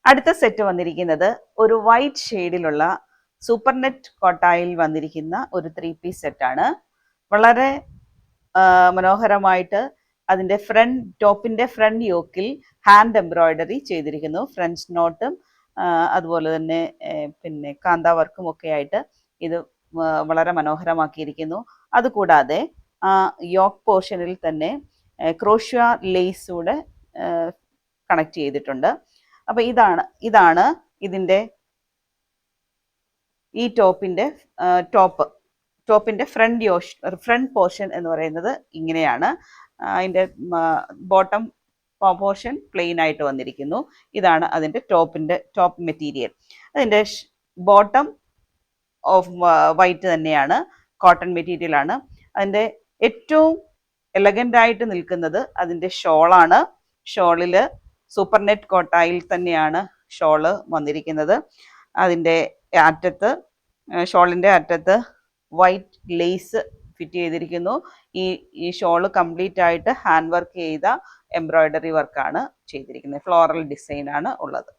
അടുത്ത സെറ്റ് വന്നിരിക്കുന്നത് ഒരു വൈറ്റ് ഷെയ്ഡിലുള്ള സൂപ്പർ നെറ്റ് കോട്ടായിൽ വന്നിരിക്കുന്ന ഒരു 3 പീസ് സെറ്റാണ്. വളരെ മനോഹരമായിട്ട് അതിൻ്റെ ടോപ്പിൻ്റെ ഫ്രണ്ട് യോക്കിൽ ഹാൻഡ് എംബ്രോയിഡറി ചെയ്തിരിക്കുന്നു. ഫ്രഞ്ച് നോട്ടും അതുപോലെ തന്നെ പിന്നെ കാന്ത വർക്കും ഒക്കെ ആയിട്ട് ഇത് വളരെ മനോഹരമാക്കിയിരിക്കുന്നു. അതുകൂടാതെ യോക്ക് പോർഷനിൽ തന്നെ ക്രോഷ്യ ലേസ് കൂടെ കണക്ട് ചെയ്തിട്ടുണ്ട്. അപ്പോൾ ഇതാണ് ഇതിൻ്റെ ഈ ടോപ്പിൻ്റെ ഫ്രണ്ട് പോർഷൻ എന്ന് പറയുന്നത് ഇങ്ങനെയാണ്. അതിൻ്റെ ബോട്ടം പോർഷൻ പ്ലെയിൻ ആയിട്ട് വന്നിരിക്കുന്നു. ഇതാണ് അതിൻ്റെ ടോപ്പ് മെറ്റീരിയൽ. അതിൻ്റെ ബോട്ടം ഓഫ് വൈറ്റ് തന്നെയാണ്, കോട്ടൺ മെറ്റീരിയൽ ആണ്. അതിൻ്റെ ഏറ്റവും എലഗൻ്റ് ആയിട്ട് നിൽക്കുന്നത് അതിൻ്റെ ഷോളാണ്. ഷോളിൽ സൂപ്പർ നെറ്റ് കോട്ടായിൽ തന്നെയാണ് ഷോള് വന്നിരിക്കുന്നത്. അതിൻ്റെ ഷോളിൻ്റെ അറ്റത്ത് വൈറ്റ് ലേസ് ഫിറ്റ് ചെയ്തിരിക്കുന്നു. ഈ ഷോള് കംപ്ലീറ്റ് ആയിട്ട് ഹാൻഡ് വർക്ക് ചെയ്ത എംബ്രോയിഡറി വർക്കാണ് ചെയ്തിരിക്കുന്നത്. ഫ്ലോറൽ ഡിസൈൻ ആണ് ഉള്ളത്.